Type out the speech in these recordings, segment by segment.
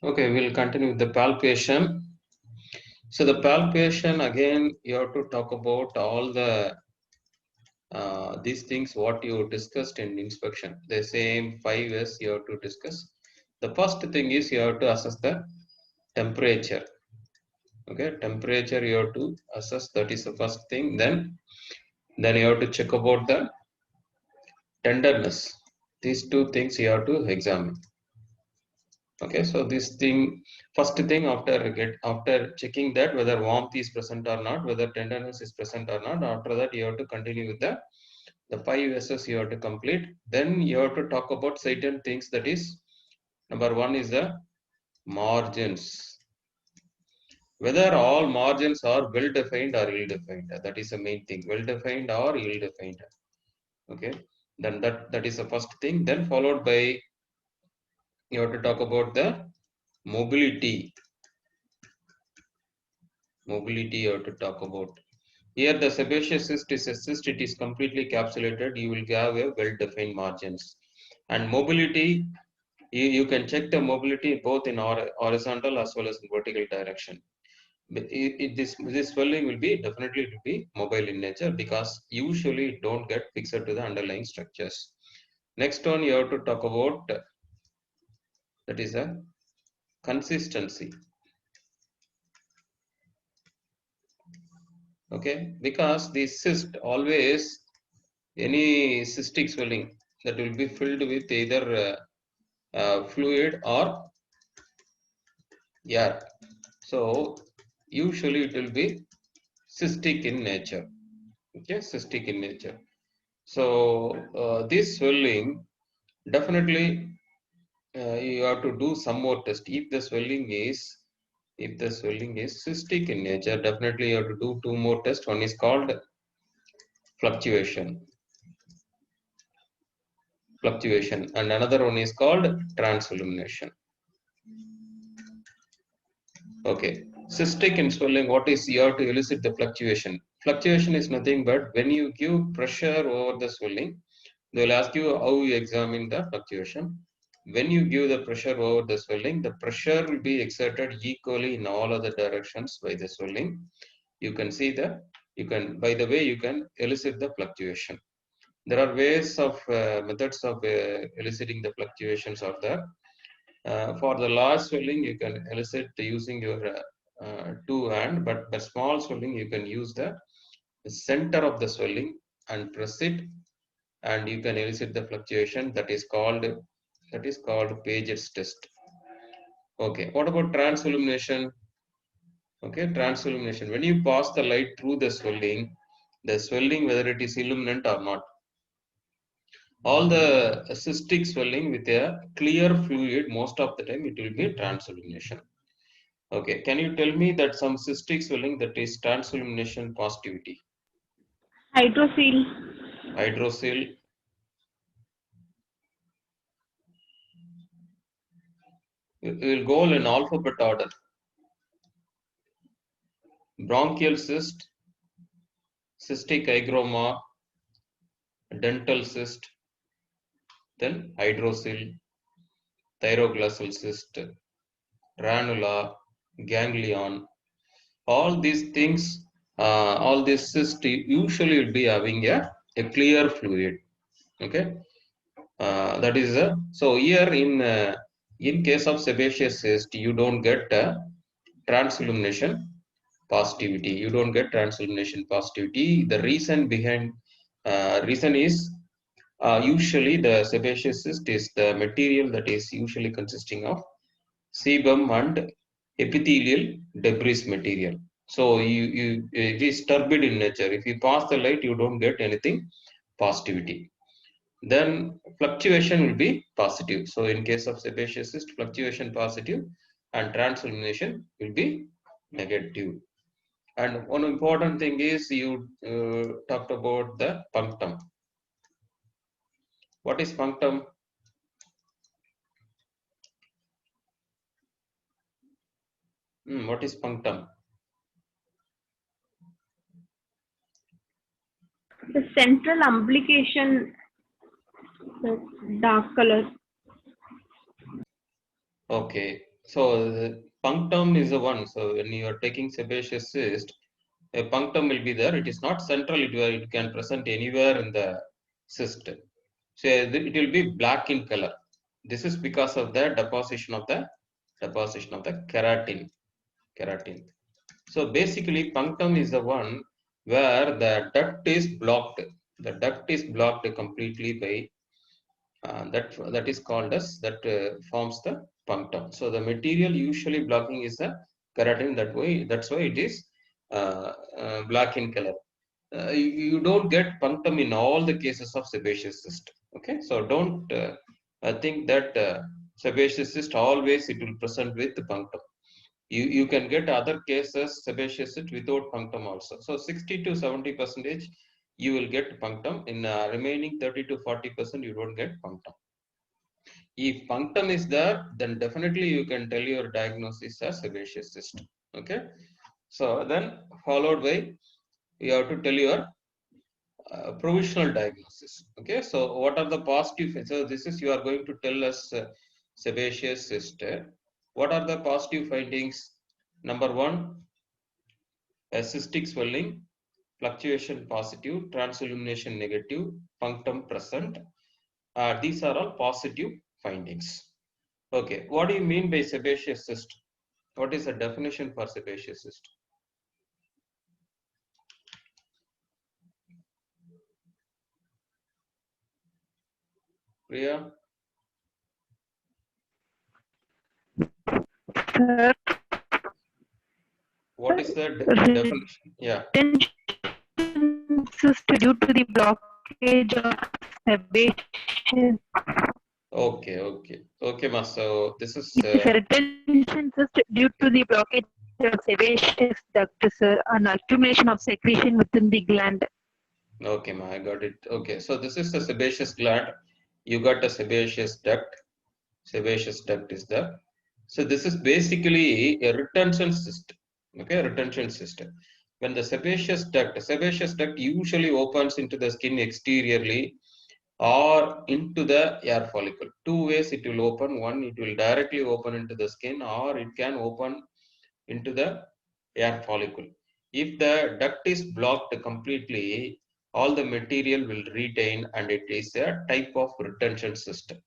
Okay, we'll continue with the palpation. So the palpation, again, you have to talk about all the these things what you discussed in inspection. The same 5 S you have to discuss. The first thing is you have to assess the temperature. Okay, temperature you have to assess. That is the first thing. Then you have to check about the tenderness. These two things you have to examine. Okay, so this thing, first thing after checking that whether warmth is present or not, whether tenderness is present or not, after that you have to continue with the 5 S's you have to complete. Then you have to talk about certain things, that is number one is the margins. Whether all margins are well defined or ill defined. That is the main thing. Well defined or ill defined. Okay. Then that is the first thing. Then followed by you have to talk about the mobility. Mobility you have to talk about. Here the sebaceous cyst is a cyst, it is completely capsulated, you will have a well-defined margins. And mobility, you can check the mobility both in horizontal as well as in vertical direction. But this swelling will be definitely will be mobile in nature, because usually it don't get fixed to the underlying structures. Next one you have to talk about, that is a consistency. Okay, because the cyst always, any cystic swelling that will be filled with either fluid or air. So usually it will be cystic in nature. Okay, cystic in nature. So this swelling, definitely you have to do some more test. If the swelling is cystic in nature, definitely you have to do two more tests. One is called fluctuation, and another one is called transillumination. Okay, cystic in swelling, what is, you have to elicit the fluctuation. Fluctuation is nothing but when you give pressure over the swelling, they will ask you how you examine the fluctuation. When you give the pressure over the swelling, the pressure will be exerted equally in all other directions by the swelling. You can see by the way you can elicit the fluctuation. There are ways of methods of eliciting the fluctuations are there. For the large swelling, you can elicit using your two hand, but the small swelling, you can use the center of the swelling and press it, and you can elicit the fluctuation. That is called Paget's test. Okay, what about transillumination? Okay, transillumination. When you pass the light through the swelling, whether it is illuminant or not, all the cystic swelling with a clear fluid, most of the time it will be transillumination. Okay, can you tell me that some cystic swelling that is transillumination positivity? Hydrocele. Hydrocele. We will go in alphabet order. Bronchial cyst, cystic hygroma, dental cyst, then hydrocele, thyroglossal cyst, ranula, ganglion. All these things, all these cysts usually will be having a clear fluid. Okay, that is so here in case of sebaceous cyst, you don't get transillumination positivity. You don't get transillumination positivity. The reason behind reason is usually the sebaceous cyst is the material that is usually consisting of sebum and epithelial debris material. So it is turbid in nature. If you pass the light, you don't get anything positivity. Then fluctuation will be positive. So in case of sebaceous cyst, fluctuation positive and transillumination will be negative. And one important thing is you talked about the punctum. What is punctum? What is punctum? The central umbilication, the dark color. Okay. So punctum is the one. So when you are taking sebaceous cyst, a punctum will be there. It is not central. It can present anywhere in the cyst. So it will be black in color. This is because of the deposition of the keratin. So basically, punctum is the one where the duct is blocked. The duct is blocked completely by that is called as that forms the punctum. So the material usually blocking is the keratin. That's why it is black in color. You don't get punctum in all the cases of sebaceous cyst. Okay, so don't think that sebaceous cyst always it will present with punctum. You can get other cases sebaceous cyst without punctum also. So 60 to 70% you will get punctum. In remaining 30 to 40% you don't get punctum. If punctum is there, then definitely you can tell your diagnosis as sebaceous cyst. Okay, so then followed by you have to tell your provisional diagnosis. Okay, so what are the positive? So this is you are going to tell us sebaceous cyst. What are the positive findings? Number one, cystic swelling, fluctuation positive, transillumination negative, punctum present. These are all positive findings. Okay, what do you mean by sebaceous cyst? What is the definition for sebaceous cyst? Priya, Sir, what is the definition? Yeah. retention cyst due to the blockage of sebaceous. Okay, ma. So this is It is a retention cyst due to the blockage of sebaceous duct, sir, and accumulation of secretion within the gland. okay, ma. I got it. Okay, so this is the sebaceous gland. You got a sebaceous duct. Sebaceous duct is there. So this is basically a retention system. Okay, retention system. When the sebaceous duct usually opens into the skin exteriorly or into the air follicle. Two ways it will open. One, it will directly open into the skin, or it can open into the air follicle. If the duct is blocked completely, all the material will retain and it is a type of retention system.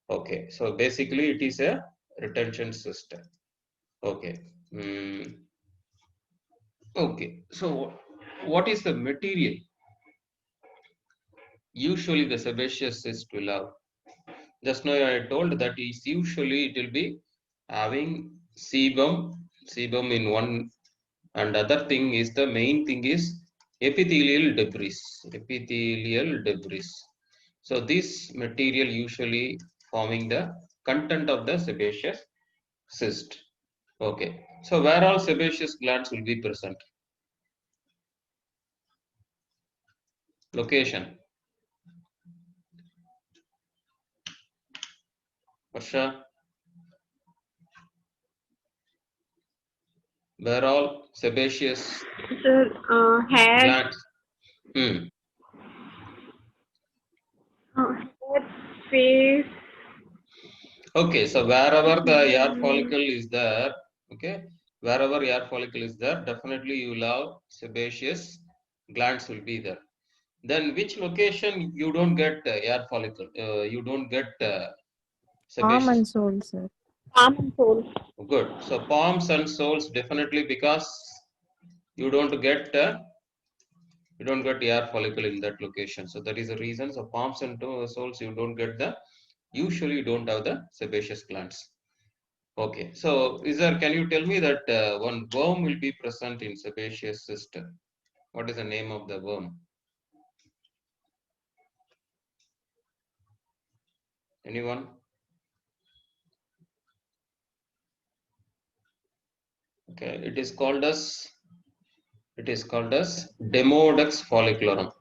Okay, so basically it is a retention system. Okay. Okay, so what is the material? Usually the sebaceous cyst will have. Just now I told that is usually it will be having sebum in one, and other thing is the main thing is epithelial debris. So this material usually forming the content of the sebaceous cyst. Okay, so where all sebaceous glands will be present? Location. Varsha, where all sebaceous Sir, head, glands? Hmm. head, face. Okay, so wherever the air Mm, follicle is there, okay, wherever air follicle is there, definitely you will have sebaceous glands will be there. Then which location you don't get air follicle? You don't get Arm sebaceous. and soul, sir. arm and soul. Good. So palms and soles definitely because you don't get air follicle in that location. So that is the reason. So palms and soles you don't get the. Usually you don't have the sebaceous glands. Okay, so can you tell me that one worm will be present in sebaceous system? What is the name of the worm? Anyone? Okay, it is called as Demodex folliculorum.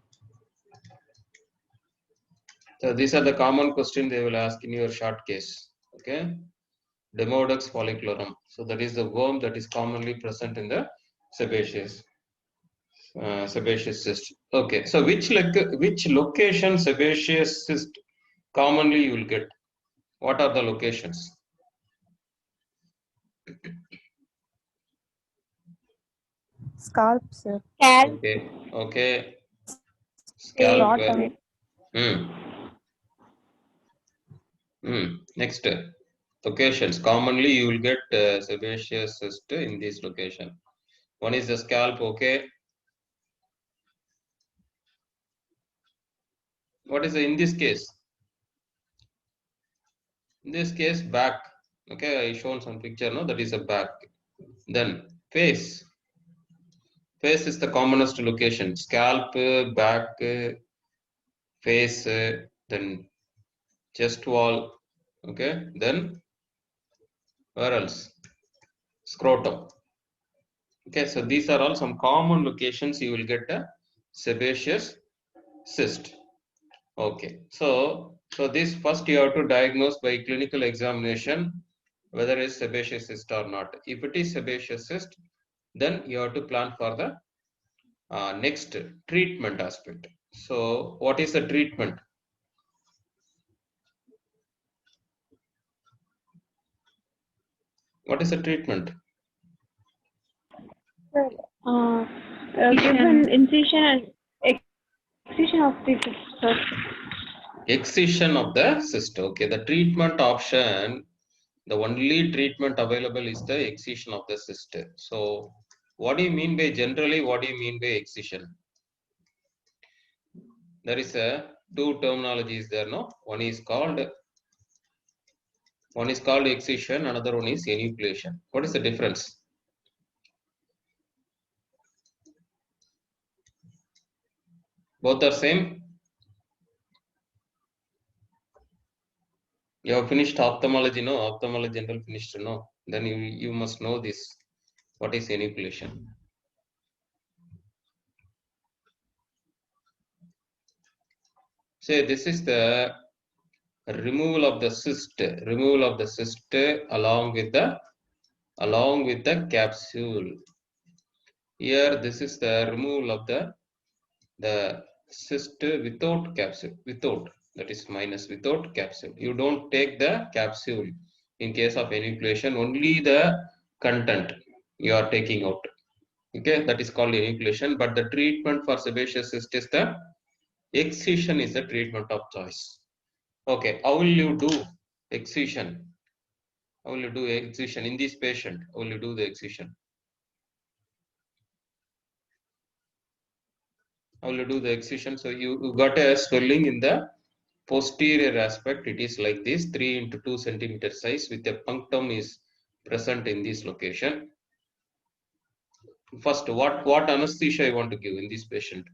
So these are the common questions they will ask in your short case. Okay, Demodex folliculorum. So that is the worm that is commonly present in the sebaceous cyst. Okay, so which location sebaceous cyst commonly you will get? What are the locations? Scalp, sir. Okay. Okay. Scalp. Short away. Next, locations. Commonly, you will get sebaceous cyst in this location. One is the scalp. Okay. What is in this case? In this case, back. Okay, I shown some picture. No, that is a back. Then face. Face is the commonest location. Scalp, back, face, then chest wall. Okay, then where else? Scrotum. Okay, so these are all some common locations you will get a sebaceous cyst. Okay, so this first you have to diagnose by clinical examination whether it's sebaceous cyst or not. If it is sebaceous cyst, then you have to plan for the next treatment aspect. So what is the treatment? What is the treatment? Sir, Incision. give an incision and excision of the cyst, sir. Excision of the cyst. Okay, the treatment option, the only treatment available is the excision of the cyst. So what do you mean by generally? What do you mean by excision? There is a two terminologies there. No, one is called excision, another one is enucleation. What is the difference? Both are same. You have finished ophthalmology, no? Ophthalmology general finished, no? Then you must know this. What is enucleation? Say this is the removal of the cyst along with the capsule. Here this is the removal of the cyst without capsule, that is minus without capsule. You don't take the capsule in case of enucleation, only the content you are taking out. Okay, that is called enucleation. But the treatment for sebaceous cyst is the excision is the treatment of choice. Okay, how will you do excision? How will you do excision in this patient? How will you do the excision? How will you do the excision? So you got a swelling in the posterior aspect. It is like this, 3 into 2 centimeter size with a punctum is present in this location. First, what anesthesia I want to give in this patient?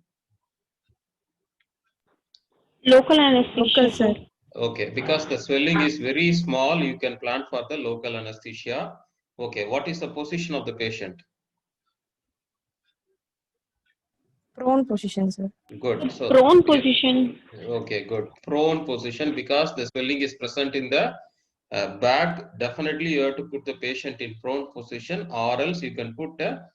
Local anesthesia. Local, sir. Okay, because the swelling is very small, you can plan for the local anesthesia. Okay, what is the position of the patient? Prone position, sir. Good. So Prone position. okay, good. Prone position, because the swelling is present in the back. Definitely you have to put the patient in prone position, or else you can put a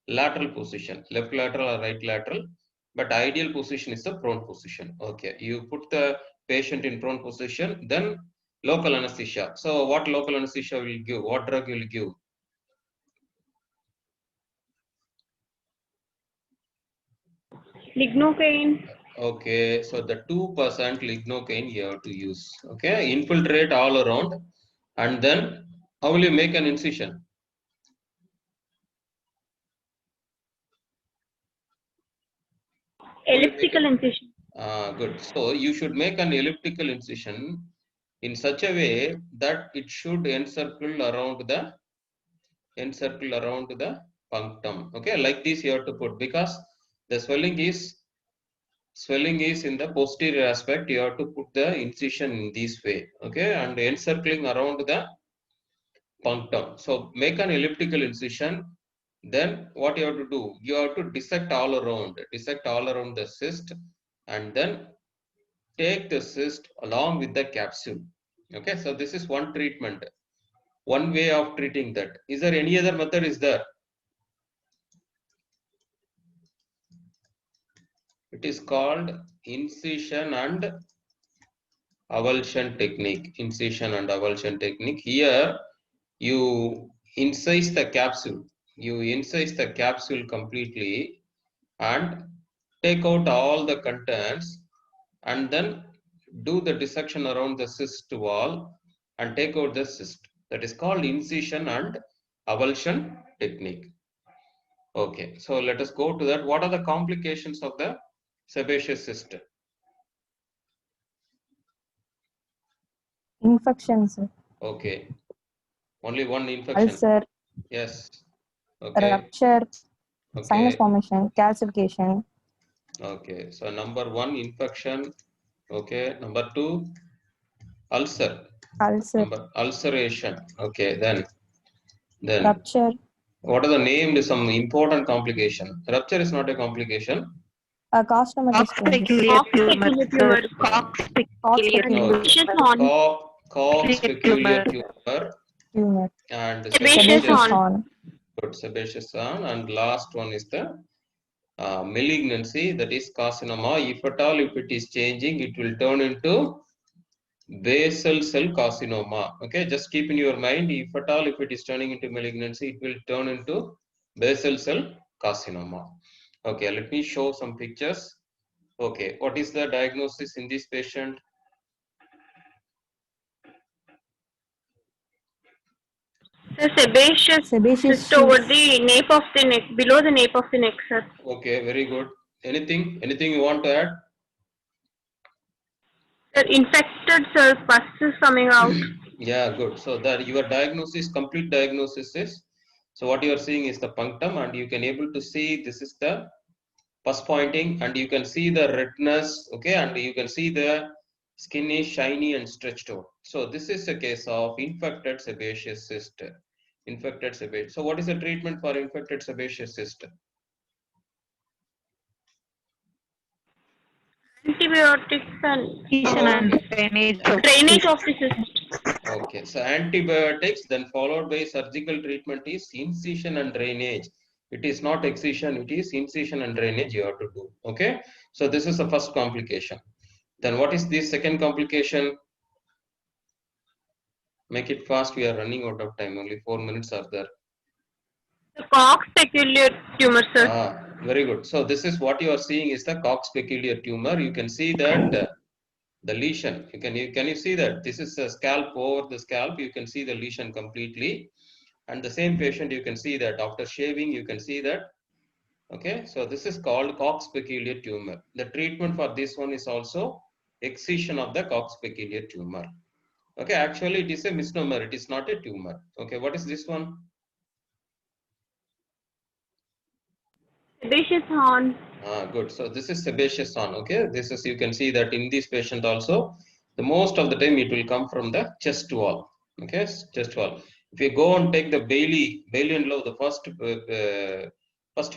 lateral position, left lateral or right lateral. But ideal position is the prone position. Okay, you put the patient in prone position, then local anesthesia. So what local anesthesia will give? What drug will give? Lignocaine. Okay, so the 2% lignocaine you have to use. Okay, infiltrate all around, and then how will you make an incision? Elliptical incision. Good. So you should make an elliptical incision in such a way that it should encircle around the punctum. Okay, like this you have to put, because the swelling is in the posterior aspect. You have to put the incision in this way. Okay, and encircling around the punctum. So make an elliptical incision. Then what you have to do? You have to dissect all around the cyst, and then take the cyst along with the capsule. Okay, so this is one treatment, one way of treating that. Is there any other method? Is there? It is called incision and avulsion technique. Incision and avulsion technique. Here you incise the capsule. You incise the capsule completely and take out all the contents and then do the dissection around the cyst wall and take out the cyst. That is called incision and avulsion technique. Okay, so let us go to that. What are the complications of the sebaceous cyst? Infections, Okay, only one infection. ulcer, Yes. Okay. rupture, sinus Okay. formation, calcification. Okay. So number one, infection. Okay. Number two, ulcer. Ulcer, Number ulceration. Okay. Then rupture, what are the named some important complication? Rupture is not a complication. carcinomatous Cox changes. peculiar Cox tumor, peculiar sir. tumor. Cox Cox peculiar peculiar tumor. Sebaceous horn. Cox peculiar Tumor. tumor tumor. and Sebaceous Sebaceous horn. horn. good sebaceous horn, and last one is the malignancy, that is carcinoma. If at all, if it is changing, it will turn into basal cell carcinoma. Okay, just keep in your mind, if at all, if it is turning into malignancy, it will turn into basal cell carcinoma. Okay, let me show some pictures. Okay, what is the diagnosis in this patient? The sebaceous Sebaceous cyst over cyst. the nape of the neck, below the nape of the neck, sir. Okay, very good. Anything you want to add? Sir, infected cells, pus is coming out. Yeah, good. So that your diagnosis, complete diagnosis is, so what you are seeing is the punctum, and you can able to see this is the pus pointing, and you can see the redness, okay, and you can see the skin is shiny and stretched out. So this is a case of infected sebaceous cyst. Infected sebaceous. So what is the treatment for infected sebaceous cyst? Antibiotics and Incision and drainage of drainage cyst. of the cyst. Okay, so antibiotics, then followed by surgical treatment is incision and drainage. It is not excision, it is incision and drainage you have to do. Okay, so this is the first complication. Then what is the second complication? Make it fast, we are running out of time, only 4 minutes are there. The Cox peculiar tumor, sir. Very good. So this is what you are seeing is the Cox peculiar tumor. You can see that the lesion, can you see that this is a scalp, over the scalp, you can see the lesion completely. And the same patient, you can see that after shaving, you can see that. Okay, so this is called Cox peculiar tumor. The treatment for this one is also excision of the Cox peculiar tumor. Okay, actually it is a misnomer, it is not a tumor. Okay, what is this one? Sebaceous horn. Good. So this is sebaceous horn. Okay, this is, you can see that in this patient also, the most of the time it will come from the chest wall. Okay, chest wall. If you go and take the Bailey and Lowe, the first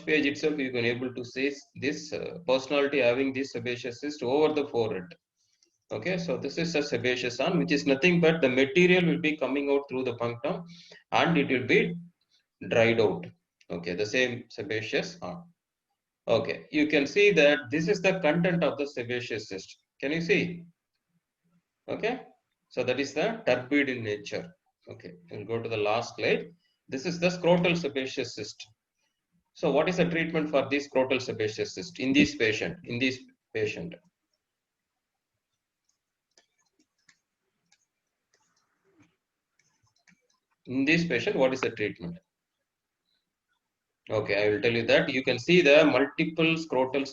page itself, you can able to see this personality having this sebaceous cyst over the forehead. Okay, so this is a sebaceous horn, which is nothing but the material will be coming out through the punctum and it will be dried out. Okay, the same sebaceous horn. Okay, you can see that this is the content of the sebaceous cyst. Can you see? Okay, so that is the turbid in nature. Okay, we'll go to the last slide. This is the scrotal sebaceous cyst. So what is the treatment for this scrotal sebaceous cyst in this patient? In this patient. In this patient, what is the treatment? Okay, I will tell you that. You can see the multiple scrotal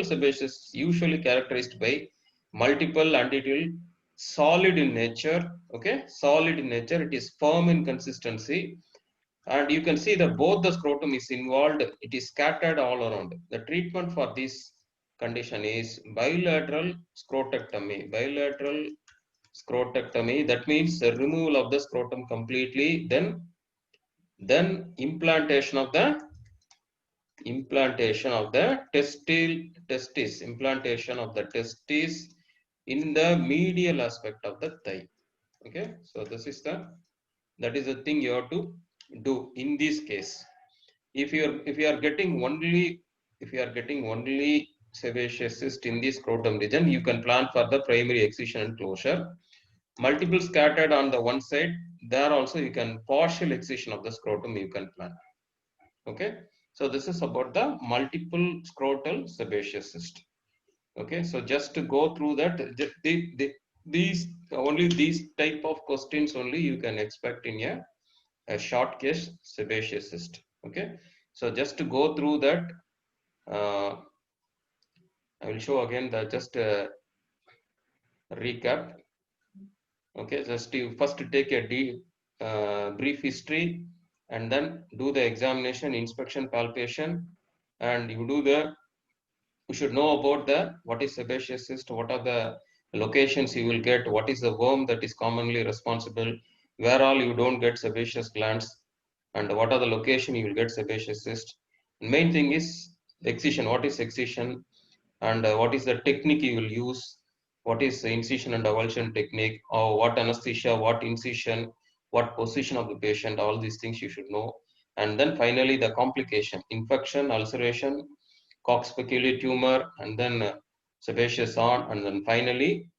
sebaceous usually characterized by multiple, and it will solid in nature. Okay, solid in nature. It is firm in consistency, and you can see that both the scrotum is involved. It is scattered all around. The treatment for this condition is bilateral scrotectomy. Bilateral scrotectomy. That means the removal of the scrotum completely. Then implantation of the testis, implantation of the testis in the medial aspect of the thigh. Okay, so that is the thing you have to do in this case. If you are getting only sebaceous cyst in the scrotum region, you can plan for the primary excision and closure. Multiple scattered on the one side, there also you can partial excision of the scrotum you can plan. Okay, so this is about the multiple scrotal sebaceous cyst. Okay, so just to go through that, these type of questions only you can expect in a short case sebaceous cyst. Okay, so just to go through that, I will show again the just recap. Okay, just you first take a brief history and then do the examination, inspection, palpation, and you should know about the what is sebaceous cyst, what are the locations you will get, what is the worm that is commonly responsible, where all you don't get sebaceous glands, and what are the location you will get sebaceous cyst. Main thing is excision, what is excision, and what is the technique you will use, what is the incision and avulsion technique, or what anesthesia, what incision, what position of the patient, all these things you should know. And then finally the complication, infection, ulceration, Cox specular tumor, and then sebaceous on, and then finally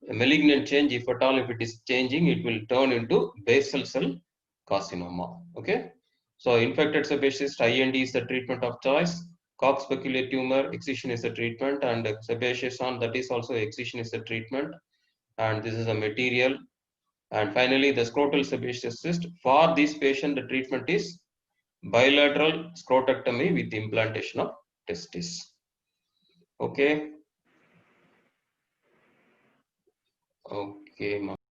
a malignant change. If at all, if it is changing, it will turn into basal cell carcinoma. Okay, so infected sebaceous IND is the treatment of choice. Cox specular tumor excision is the treatment, and sebaceous on, that is also excision is the treatment, and this is a material. And finally, the scrotal sebaceous cyst. For this patient, the treatment is bilateral scrotectomy with implantation of testis. Okay. Okay.